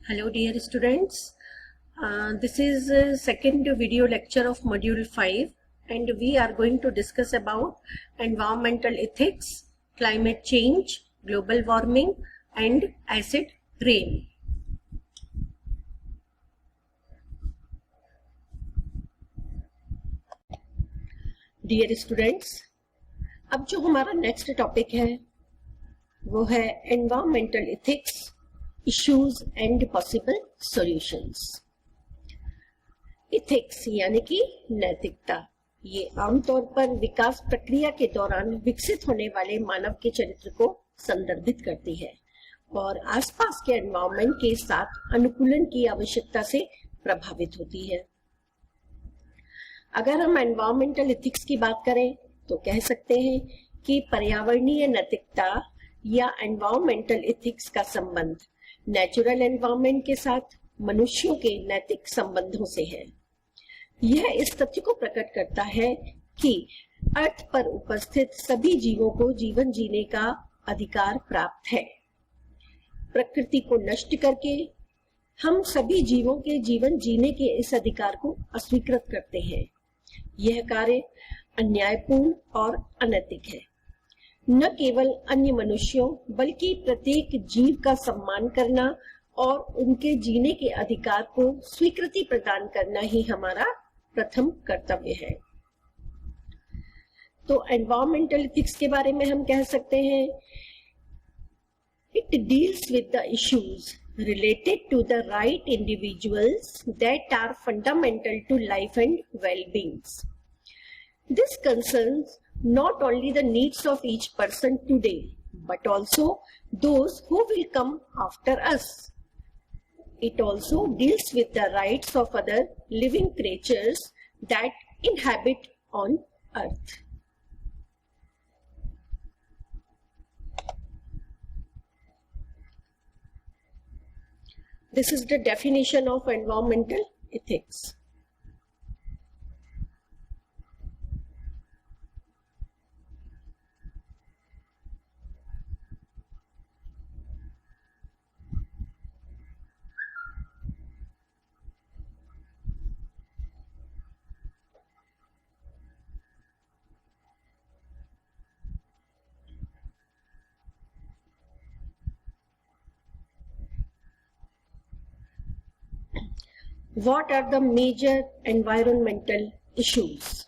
Hello dear students, this is second video lecture of module 5 and we are going to discuss about environmental ethics, climate change, global warming and acid rain. Dear students, अब जो हमारा next topic है वो है environmental ethics, issues and possible solutions. Ethics यानी कि नैतिकता, ये आमतौर पर विकास प्रक्रिया के दौरान विकसित होने वाले मानव के चरित्र को संदर्भित करती है और आसपास के एनवायरमेंट के साथ अनुकूलन की आवश्यकता से प्रभावित होती है। अगर हम एनवायरमेंटल एथिक्स की बात करें तो कह सकते हैं कि पर्यावरणीय नैतिकता या एनवायरमेंटल एथिक्स का संबंध नेचुरल एनवायरनमेंट के साथ मनुष्यों के नैतिक संबंधों से है। यह इस तथ्य को प्रकट करता है कि अर्थ पर उपस्थित सभी जीवों को जीवन जीने का अधिकार प्राप्त है। प्रकृति को नष्ट करके हम सभी जीवों के जीवन जीने के इस अधिकार को अस्वीकृत करते हैं। यह कार्य अन्यायपूर्ण और अनैतिक है। न केवल अन्य मनुष्यों बल्कि प्रत्येक जीव का सम्मान करना और उनके जीने के अधिकार को स्वीकृति प्रदान करना ही हमारा प्रथम कर्तव्य है। तो एनवायरमेंटल एथिक्स के बारे में हम कह सकते हैं, it deals with the issues related to the right individuals that are fundamental to life and well-beings. This concerns not only the needs of each person today, but also those who will come after us. It also deals with the rights of other living creatures that inhabit on earth. This is the definition of environmental ethics. What are the major environmental issues?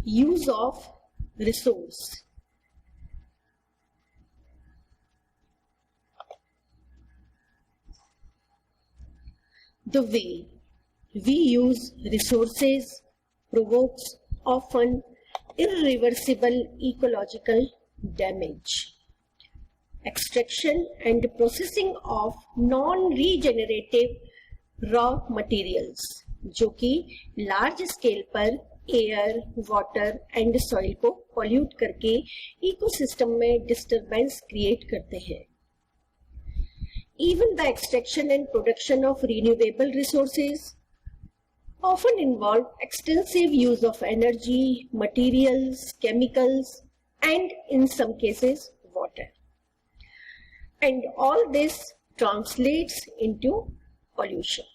Use of resource. The way we use resources provokes often irreversible ecological damage. Extraction and processing of non-regenerative raw materials, जो कि large scale पर air, water and soil को pollute करके ecosystem में disturbance create करते हैं। Even the extraction and production of renewable resources often involve extensive use of energy, materials, chemicals, and in some cases water. And all this translates into pollution.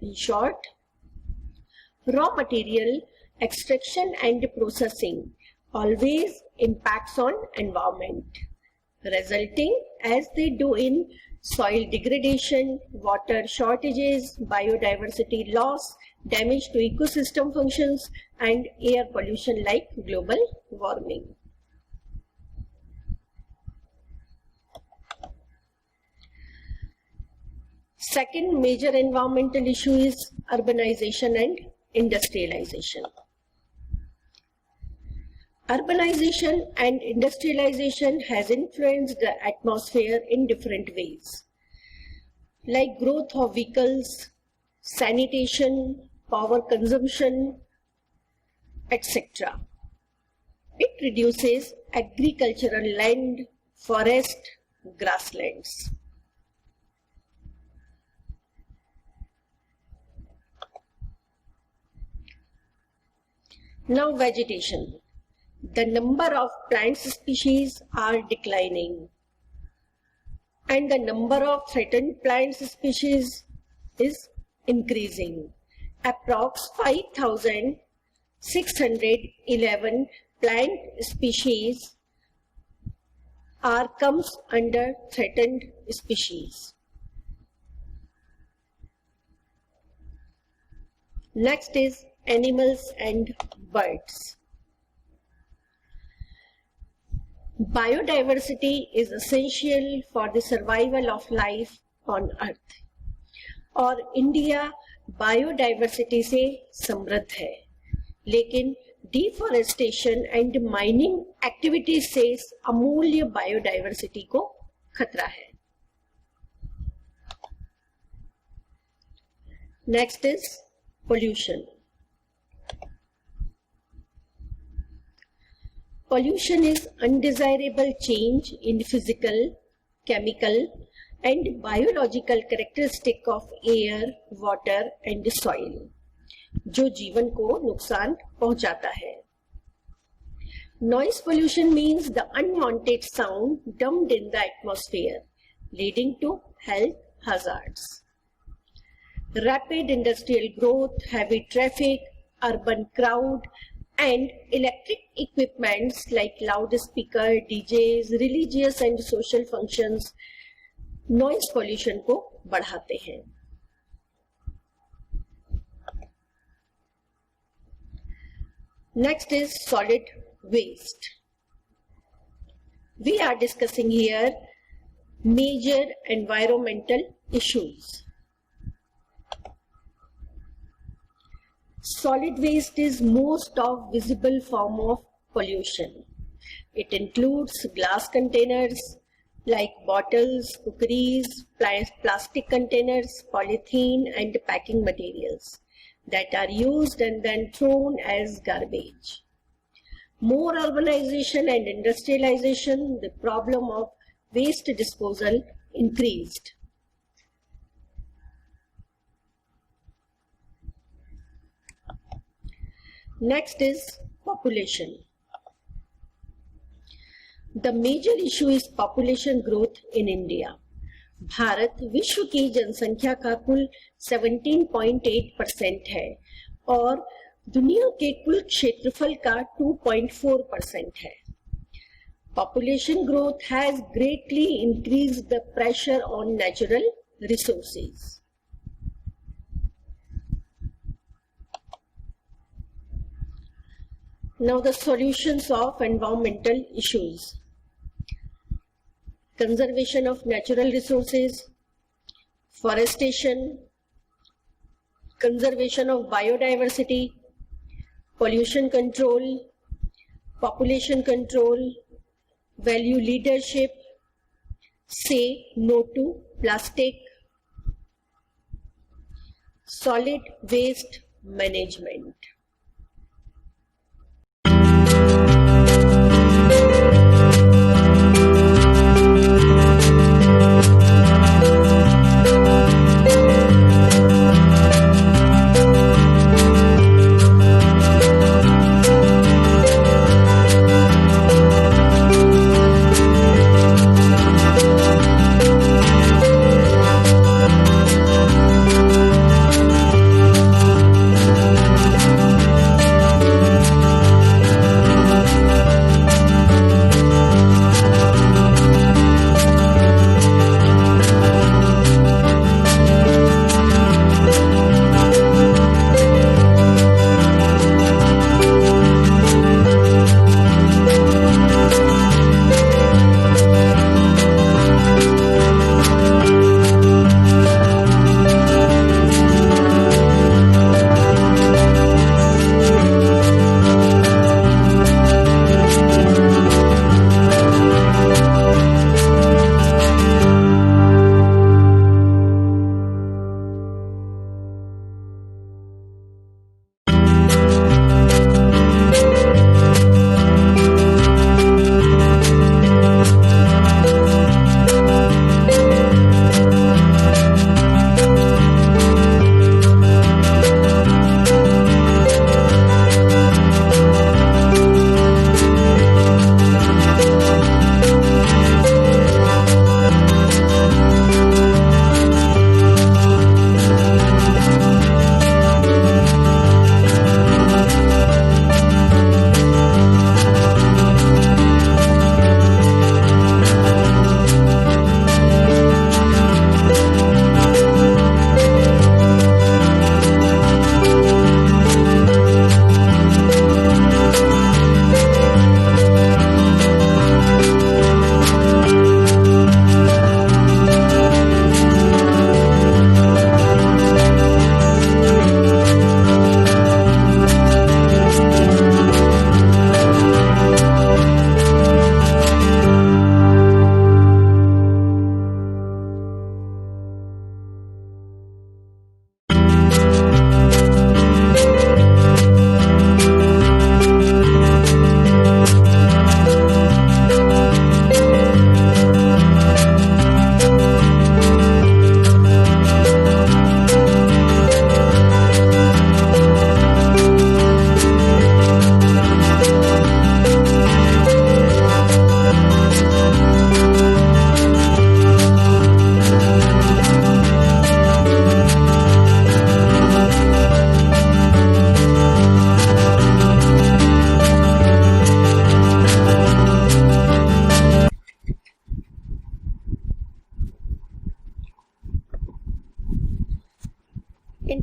In short, raw material extraction and processing always impacts on environment, resulting as they do in soil degradation, water shortages, biodiversity loss, damage to ecosystem functions, and air pollution like global warming. Second major environmental issue is urbanization and industrialization. Urbanization and industrialization has influenced the atmosphere in different ways, like growth of vehicles, sanitation, power consumption, etc. It reduces agricultural land, forest, grasslands. Now vegetation. The number of plant species are declining. and the number of threatened plant species is increasing. Approx 5,611 plant species comes under threatened species. Next is animals and birds. Biodiversity is essential for the survival of life on earth. और India biodiversity से समृद्ध है, लेकिन deforestation and mining activities से अमूल्य biodiversity को खतरा है. Next is pollution. Pollution is undesirable change in physical, chemical, and biological characteristic of air, water, and soil, जो जीवन को नुकसान पहुंचाता है. Noise pollution means the unwanted sound dumped in the atmosphere, leading to health hazards. Rapid industrial growth, heavy traffic, urban crowd, and electric equipments like loudspeaker, DJs, religious and social functions noise pollution को बढ़ाते हैं. Next is solid waste. We are discussing here major environmental issues. Solid waste is most of visible form of pollution. It includes glass containers like bottles, cookeries, plastic containers, polythene, and packing materials that are used and then thrown as garbage. More urbanization and industrialization, the problem of waste disposal increased. Next is population. The major issue is population growth in India. Bharat विश्व की जनसंख्या का कुल 17.8% है और दुनिया के कुल क्षेत्रफल का 2.4% है. Population growth has greatly increased the pressure on natural resources. Now the solutions of environmental issues. Conservation of natural resources, forestation, conservation of biodiversity, pollution control, population control, value leadership, say no to plastic, solid waste management.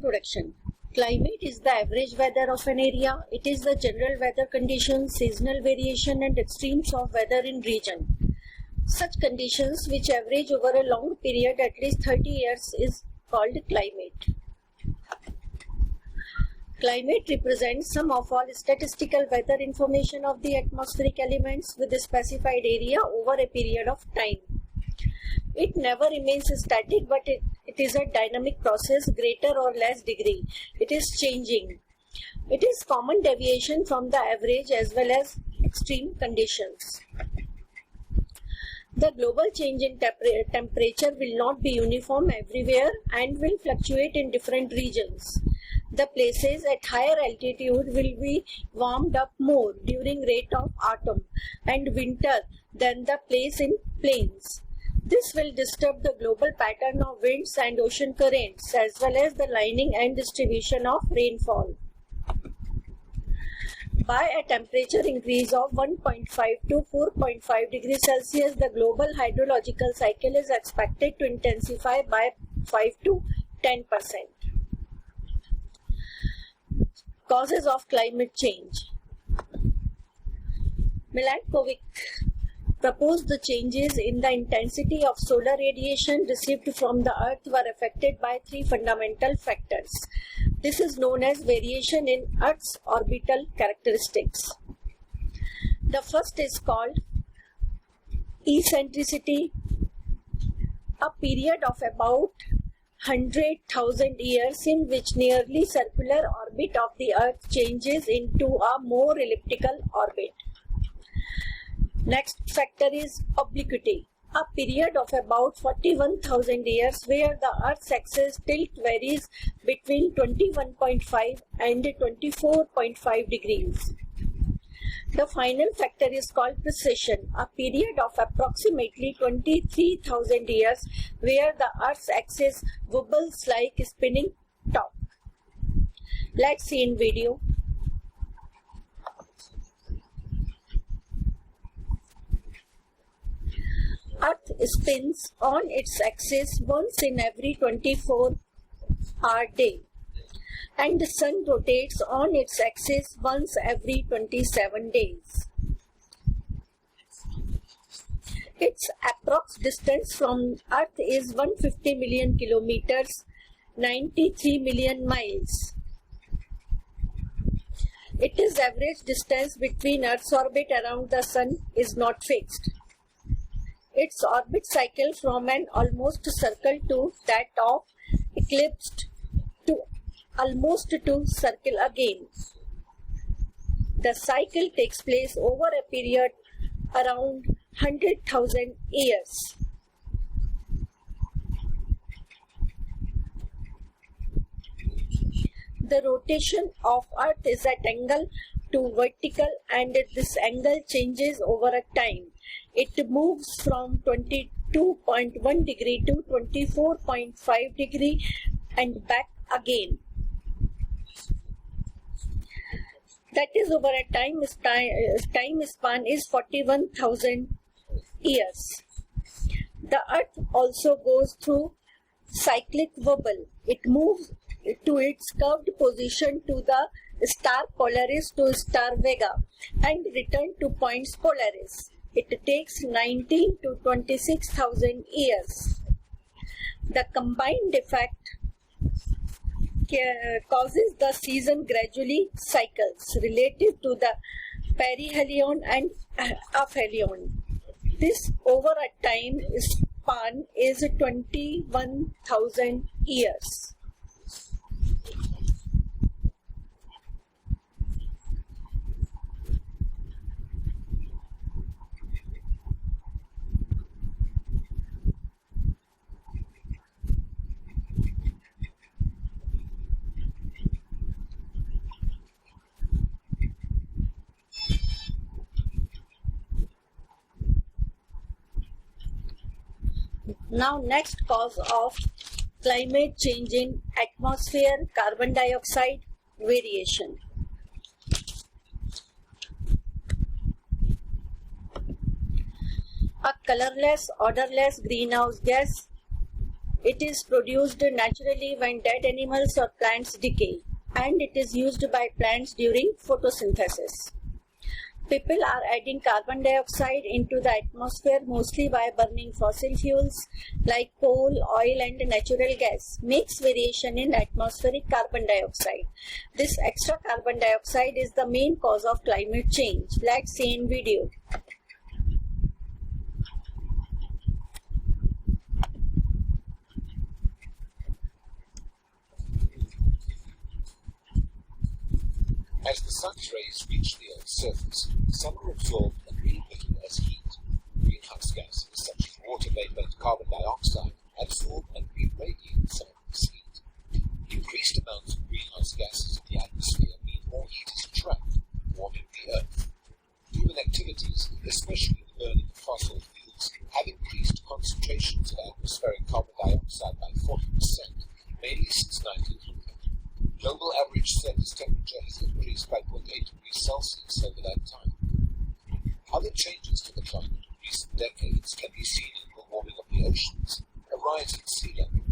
Introduction. Climate is the average weather of an area. It is the general weather conditions, seasonal variation and extremes of weather in region. Such conditions which average over a long period, at least 30 years, is called climate. Climate represents sum of all statistical weather information of the atmospheric elements with a specified area over a period of time. It never remains static, but it is a dynamic process, greater or less degree. It is changing. It is common deviation from the average as well as extreme conditions. The global change in temperature will not be uniform everywhere and will fluctuate in different regions. The places at higher altitude will be warmed up more during rate of autumn and winter than the place in plains. This will disturb the global pattern of winds and ocean currents as well as the lining and distribution of rainfall. By a temperature increase of 1.5 to 4.5 degrees Celsius, the global hydrological cycle is expected to intensify by 5 to 10%. Causes of climate change. Milankovic proposed the changes in the intensity of solar radiation received from the Earth were affected by three fundamental factors. This is known as variation in Earth's orbital characteristics. The first is called eccentricity, a period of about 100,000 years in which nearly circular orbit of the Earth changes into a more elliptical orbit. Next factor is obliquity, a period of about 41,000 years where the Earth's axis tilt varies between 21.5 and 24.5 degrees. The final factor is called precession, a period of approximately 23,000 years where the Earth's axis wobbles like a spinning top. Let's see in video. Earth spins on its axis once in every 24-hour day, and the Sun rotates on its axis once every 27 days. Its approx distance from Earth is 150 million kilometers, 93 million miles. Its average distance between Earth's orbit around the Sun is not fixed. Its orbit cycle from an almost circle to that of eclipsed to almost to circle again. The cycle takes place over a period around 100,000 years. The rotation of Earth is at angle to vertical, and this angle changes over a time. It moves from 22.1 degree to 24.5 degree and back again. That is over a time span is 41,000 years. The Earth also goes through cyclic wobble. It moves to its curved position to the star Polaris to star Vega and return to points Polaris. It takes 19 to 26,000 years. The combined effect causes the season gradually cycles relative to the perihelion and aphelion. This over a time span is 21,000 years. Now, next cause of climate change in atmosphere, carbon dioxide variation. A colorless, odorless greenhouse gas It is produced naturally when dead animals or plants decay, and it is used by plants during photosynthesis. People are adding carbon dioxide into the atmosphere mostly by burning fossil fuels like coal, oil and natural gas makes variation in atmospheric carbon dioxide. This extra carbon dioxide is the main cause of climate change. Let's see in video. As the sun's rays reach the Earth's surface, some are absorbed and re-emitted as heat. Greenhouse gases such as water vapor and carbon dioxide absorb and re-radiate some of this heat. Increased amounts of greenhouse gases in the atmosphere mean more heat is trapped, warming the Earth. Human activities, especially the burning of fossil fuels, have increased concentrations of atmospheric carbon dioxide by 40%, mainly since 1900. Global average surface temperature has increased by 0.8 degrees Celsius over that time. Other changes to the climate in recent decades can be seen in the warming of the oceans, a rise in sea level,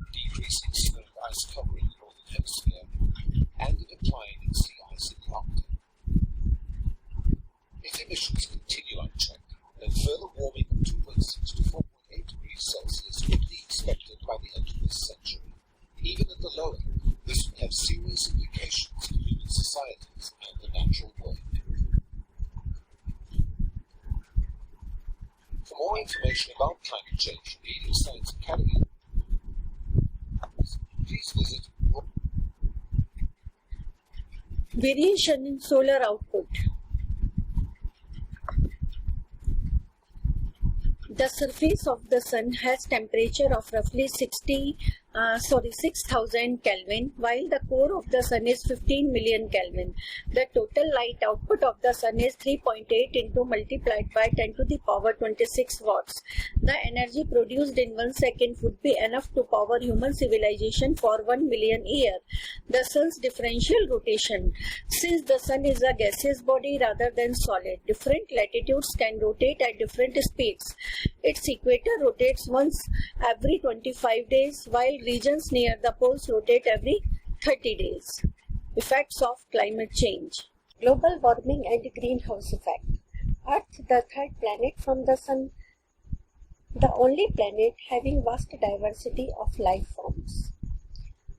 decreasing snow and ice covering the northern hemisphere, and a decline in sea ice in the Arctic. If emissions continue unchecked, then further warming of 2.6 to 4.8 degrees Celsius could be expected by the end of this century. Even at the low end, this would have serious implications for human societies and the natural world. For more information about climate change from the Indian Science Academy, please visit Variation in solar output. The surface of the sun has temperature of roughly 6,000 Kelvin, while the core of the sun is 15 million Kelvin. The total light output of the sun is 3.8 into multiplied by 10 to the power 26 watts. The energy produced in 1 second would be enough to power human civilization for 1 million years. The sun's differential rotation. Since the sun is a gaseous body rather than solid, different latitudes can rotate at different speeds. Its equator rotates once every 25 days, while regions near the poles rotate every 30 days. Effects of climate change. Global warming and greenhouse effect. Earth, the third planet from the sun, the only planet having vast diversity of life forms.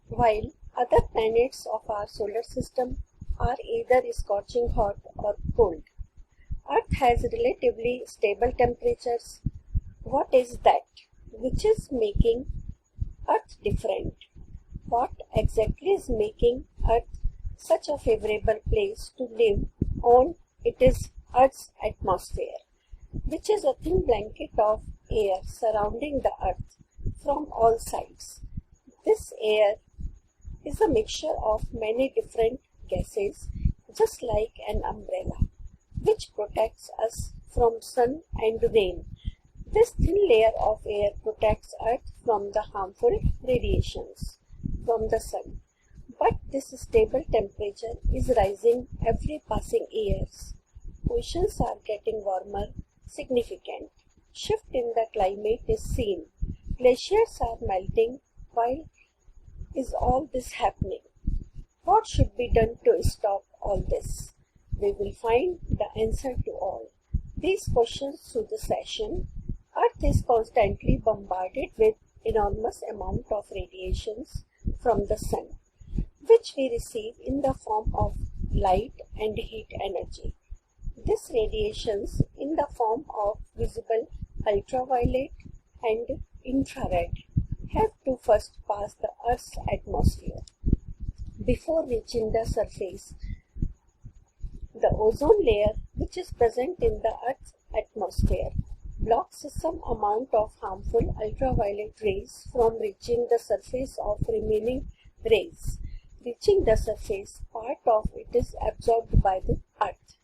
While other planets of our solar system are either scorching hot or cold, Earth has relatively stable temperatures. What is that which is making Earth different? What exactly is making Earth such a favorable place to live on? It is Earth's atmosphere, which is a thin blanket of air surrounding the Earth from all sides. This air is a mixture of many different gases, just like an umbrella, which protects us from sun and rain. This thin layer of air protects Earth from the harmful radiations from the sun. But this stable temperature is rising every passing years. Oceans are getting warmer, significant shift in the climate is seen. Glaciers are melting. Why is all this happening? What should be done to stop all this? We will find the answer to all these questions through the session. Earth is constantly bombarded with enormous amount of radiations from the sun, which we receive in the form of light and heat energy. These radiations in the form of visible ultraviolet and infrared have to first pass the Earth's atmosphere before reaching the surface. The ozone layer, which is present in the Earth's atmosphere, blocks some amount of harmful ultraviolet rays from reaching the surface of remaining rays. Reaching the surface, part of it is absorbed by the Earth,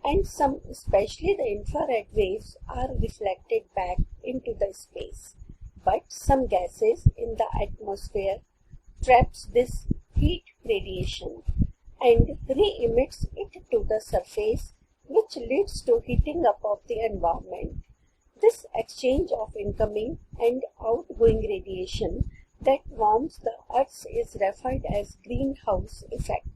and some, especially the infrared waves, are reflected back into the space. But some gases in the atmosphere traps this heat radiation and re-emits it to the surface, which leads to heating up of the environment. This exchange of incoming and outgoing radiation that warms the Earth is referred as greenhouse effect,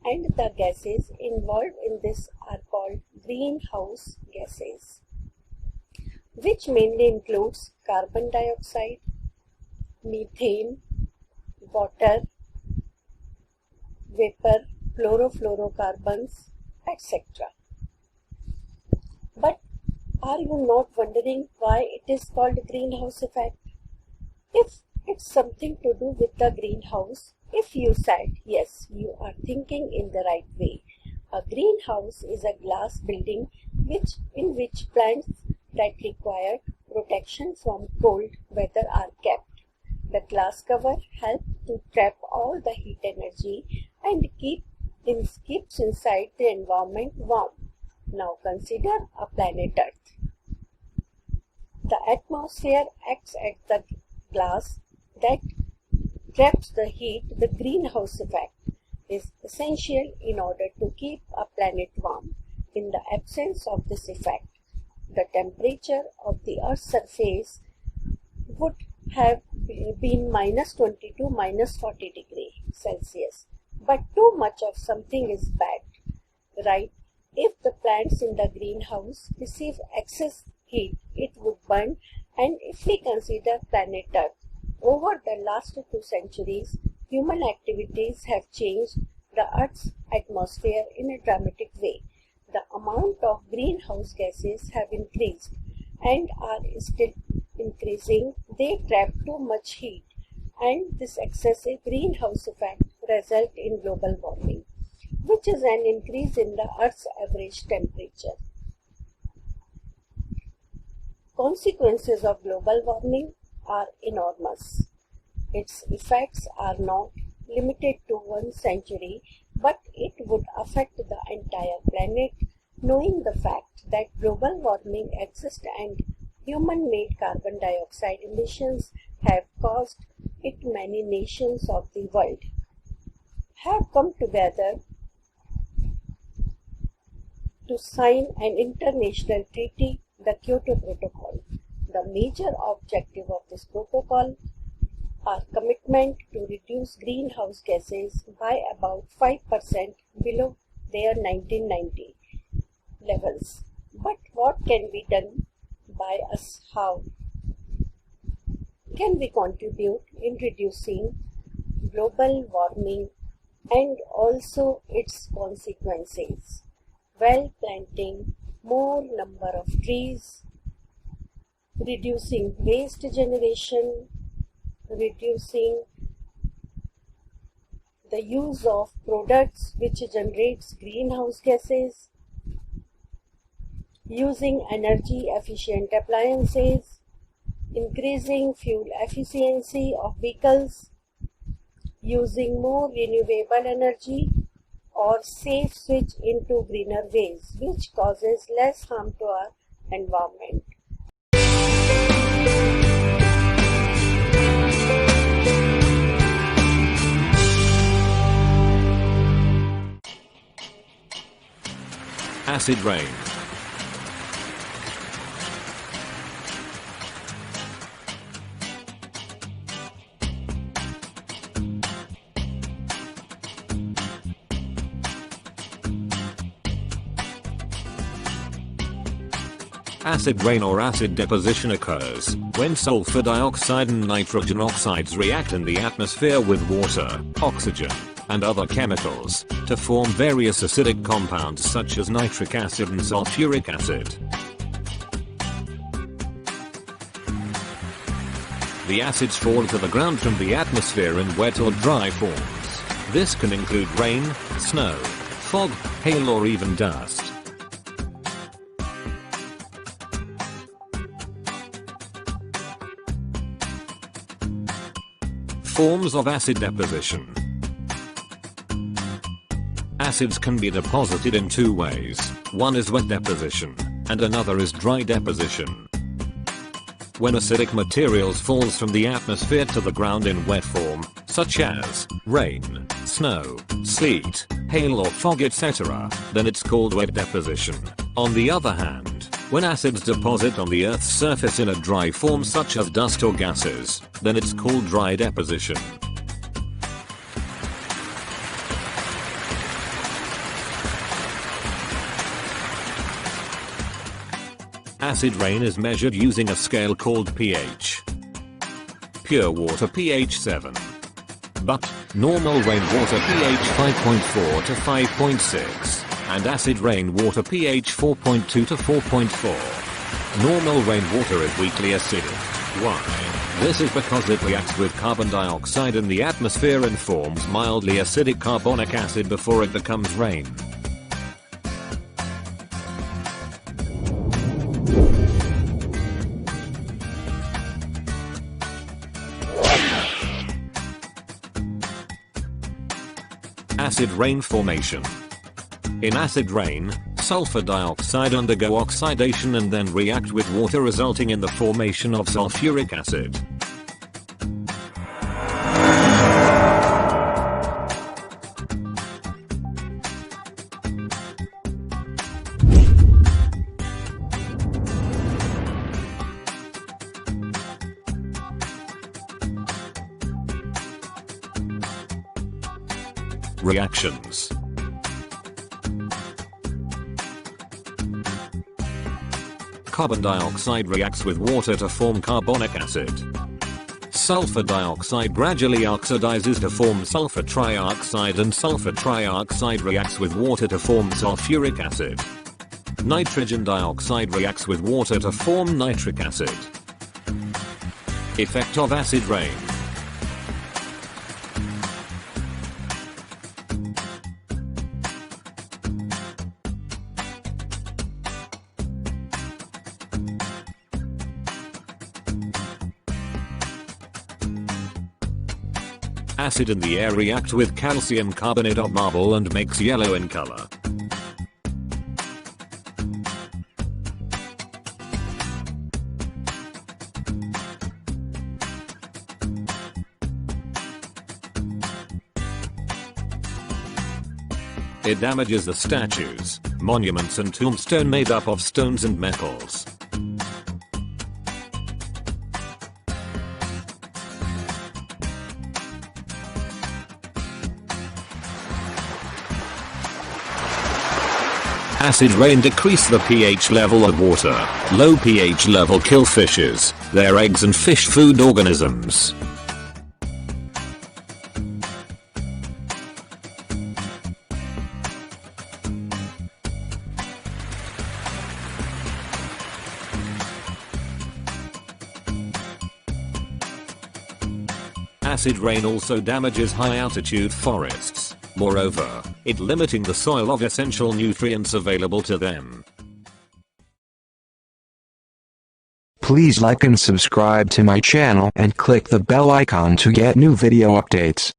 and the gases involved in this are called greenhouse gases, which mainly includes carbon dioxide, methane, water, vapor, chlorofluorocarbons, etc. But are you not wondering why it is called greenhouse effect? If it's something to do with the greenhouse, if you said yes, you are thinking in the right way. A greenhouse is a glass building in which plants that require protection from cold weather are kept. The glass cover helps to trap all the heat energy and keeps inside the environment warm. Now consider a planet Earth. The atmosphere acts as the glass that traps the heat. The greenhouse effect is essential in order to keep a planet warm. In the absence of this effect, the temperature of the Earth's surface would have been -20 to -40 degrees Celsius. But too much of something is bad, right? If the plants in the greenhouse receive excess heat, it would burn. And if we consider planet Earth, over the last 2 centuries, human activities have changed the Earth's atmosphere in a dramatic way. The amount of greenhouse gases have increased and are still increasing. They trap too much heat, and this excessive greenhouse effect results in global warming, which is an increase in the Earth's average temperature. Consequences of global warming are enormous. Its effects are not limited to 1 century, but it would affect the entire planet. Knowing the fact that global warming exists and human-made carbon dioxide emissions have caused it, many nations of the world have come together to sign an international treaty, the Kyoto Protocol. The major objective of this protocol are commitment to reduce greenhouse gases by about 5% below their 1990 levels. But what can be done by us? How can we contribute in reducing global warming and also its consequences? Well, planting more number of trees, reducing waste generation, reducing the use of products which generates greenhouse gases, using energy efficient appliances, increasing fuel efficiency of vehicles, using more renewable energy, or safe switch into greener ways, which causes less harm to our environment. Acid rain. Acid rain or acid deposition occurs when sulfur dioxide and nitrogen oxides react in the atmosphere with water, oxygen, and other chemicals to form various acidic compounds such as nitric acid and sulfuric acid. The acids fall to the ground from the atmosphere in wet or dry forms. This can include rain, snow, fog, hail, or even dust. Forms of acid deposition. Acids can be deposited in 2 ways. One is wet deposition, and another is dry deposition. When acidic materials falls from the atmosphere to the ground in wet form, such as rain, snow, sleet, hail or fog etc., then it's called wet deposition. On the other hand, When acids deposit on the Earth's surface in a dry form such as dust or gases, then it's called dry deposition. Acid rain is measured using a scale called pH. Pure water pH 7. But normal rainwater pH 5.4 to 5.6. And acid rainwater pH 4.2 to 4.4. Normal rainwater is weakly acidic. Why? This is because it reacts with carbon dioxide in the atmosphere and forms mildly acidic carbonic acid before it becomes rain. Acid rain formation. In acid rain, sulfur dioxide undergo oxidation and then react with water, resulting in the formation of sulfuric acid. Reactions. Carbon dioxide reacts with water to form carbonic acid. Sulfur dioxide gradually oxidizes to form sulfur trioxide, and sulfur trioxide reacts with water to form sulfuric acid. Nitrogen dioxide reacts with water to form nitric acid. Effect of acid rain. Acid in the air reacts with calcium carbonate of marble and makes yellow in color. It damages the statues, monuments and tombstone made up of stones and metals. Acid rain decrease the pH level of water. Low pH level kill fishes, their eggs and fish food organisms. Acid rain also damages high-altitude forests. Moreover, it limiting the soil of essential nutrients available to them. Please like and subscribe to my channel and click the bell icon to get new video updates.